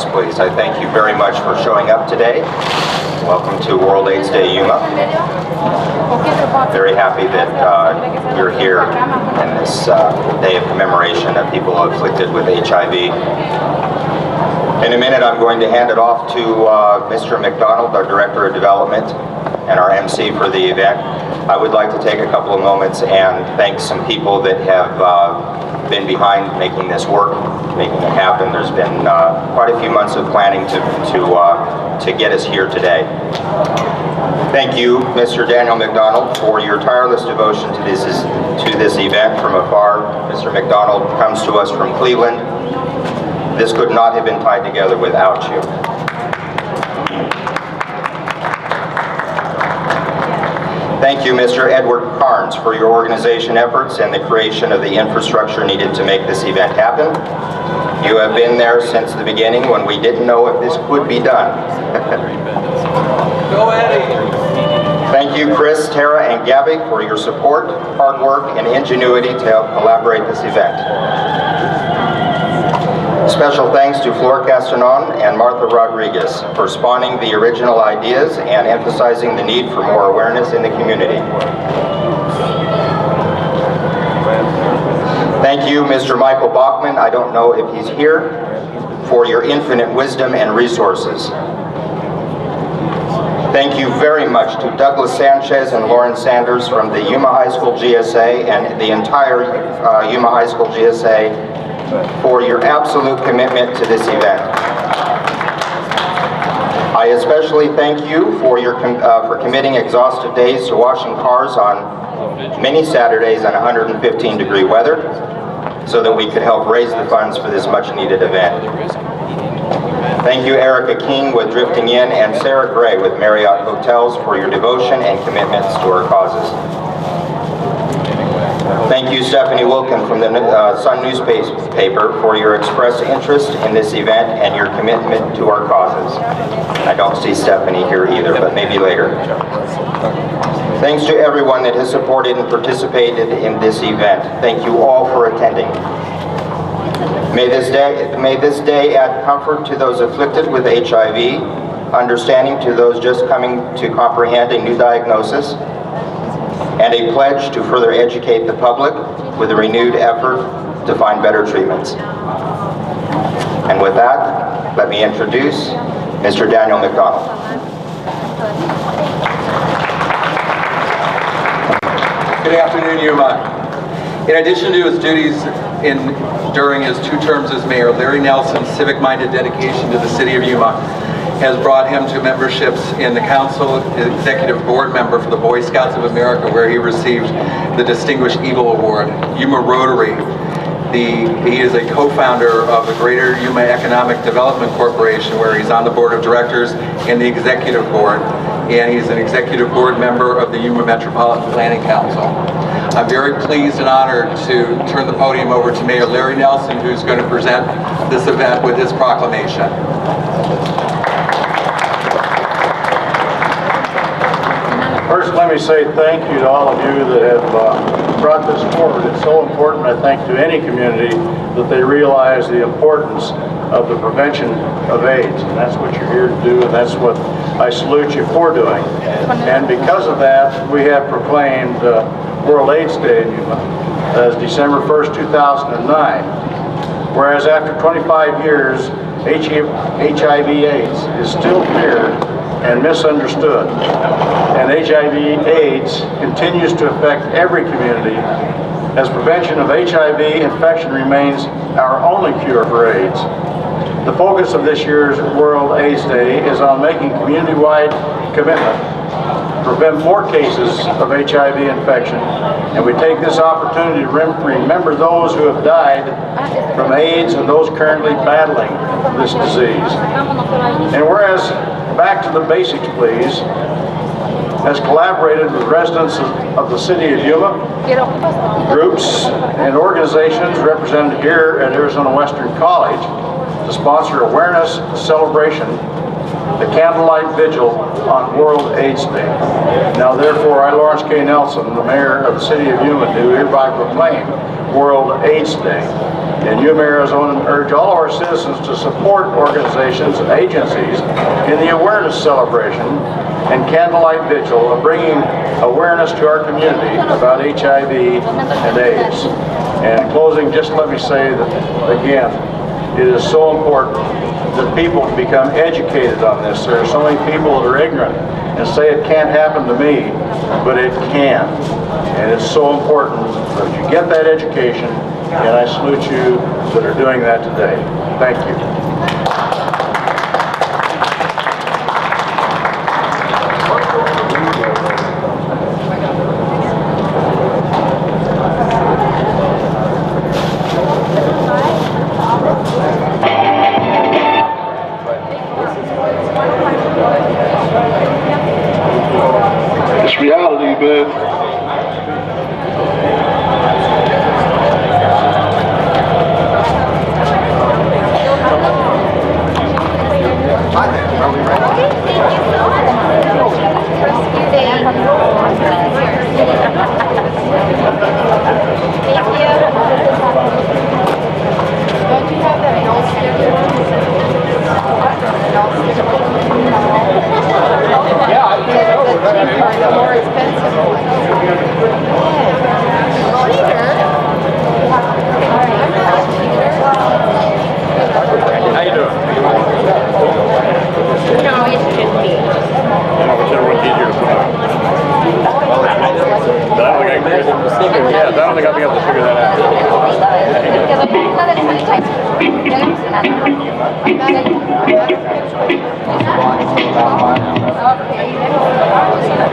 next, please. I thank you very much for showing up today. Welcome to World AIDS Day, Yuma. Very happy that you're here in this day of commemoration of people afflicted with HIV. In a minute, I'm going to hand it off to Mr. McDonald, our Director of Development and our MC for the event. I would like to take a couple of moments and thank some people that have been behind making this work, making it happen. There's been quite a few months of planning to get us here today. Thank you, Mr. Daniel McDonald, for your tireless devotion to this event from afar. Mr. McDonald comes to us from Cleveland. This could not have been tied together without you. Thank you, Mr. Edward Carnes, for your organization efforts and the creation of the infrastructure needed to make this event happen. You have been there since the beginning when we didn't know if this could be done. Go Eddie! Thank you, Chris, Tara, and Gabby for your support, hard work, and ingenuity to help collaborate this event. Special thanks to Flor Castanon and Martha Rodriguez for spawning the original ideas and emphasizing the need for more awareness in the community. Thank you, Mr. Michael Bachman, I don't know if he's here, for your infinite wisdom and resources. Thank you very much to Douglas Sanchez and Lauren Sanders from the Yuma High School GSA and the entire Yuma High School GSA for your absolute commitment to this event. I especially thank you for committing exhaustive days to washing cars on many Saturdays in 115-degree weather so that we could help raise the funds for this much-needed event. Thank you, Erica King with Drifting In and Sarah Gray with Marriott Hotels for your devotion and commitments to our causes. Thank you, Stephanie Wilkin from the Sun newspaper for your expressed interest in this event and your commitment to our causes. I don't see Stephanie here either, but maybe later. Thanks to everyone that has supported and participated in this event. Thank you all for attending. May this day add comfort to those afflicted with HIV, understanding to those just coming to comprehend a new diagnosis, and a pledge to further educate the public with a renewed effort to find better treatments. And with that, let me introduce Mr. Daniel McDonald. Good afternoon, Yuma. In addition to his duties during his 2 terms as mayor, Larry Nelson's civic-minded dedication to the city of Yuma has brought him to memberships in the council, executive board member for the Boy Scouts of America, where he received the Distinguished Eagle Award. Yuma Rotary, he is a co-founder of the Greater Yuma Economic Development Corporation, where he's on the board of directors and the executive board, and he's an executive board member of the Yuma Metropolitan Planning Council. I'm very pleased and honored to turn the podium over to Mayor Larry Nelson, who's going to present this event with his proclamation. First, let me say thank you to all of you that have brought this forward. It's so important, I think, to any community that they realize the importance of the prevention of AIDS. And that's what you're here to do, and that's what I salute you for doing. And because of that, we have proclaimed World AIDS Day in Yuma as December 1st, 2009. Whereas after 25 years, HIV/AIDS is still feared and misunderstood. And HIV/AIDS continues to affect every community, as prevention of HIV infection remains our only cure for AIDS. The focus of this year's World AIDS Day is on making community-wide commitment to prevent more cases of HIV infection, and we take this opportunity to remember those who have died from AIDS and those currently battling this disease. And whereas Back to the Basics, Please has collaborated with residents of the city of Yuma, groups and organizations represented here at Arizona Western College to sponsor awareness celebration, the Candlelight Vigil on World AIDS Day. Now therefore, I, Lawrence K. Nelson, the mayor of the city of Yuma, do hereby proclaim World AIDS Day. in Yuma, Arizona, and urge all of our citizens to support organizations and agencies in the awareness celebration and candlelight vigil of bringing awareness to our community about HIV and AIDS. And in closing, just let me say that, again, it is so important that people become educated on this. There are so many people that are ignorant and say it can't happen to me, but it can. And it's so important that you get that education, and I salute you that are doing that today. Thank you. It's reality, man. More expensive one. How you doing? No, it should be. Whichever one's easier to put on. But I don't think I can be able to figure that out. Because I know that sanitizer. Okay.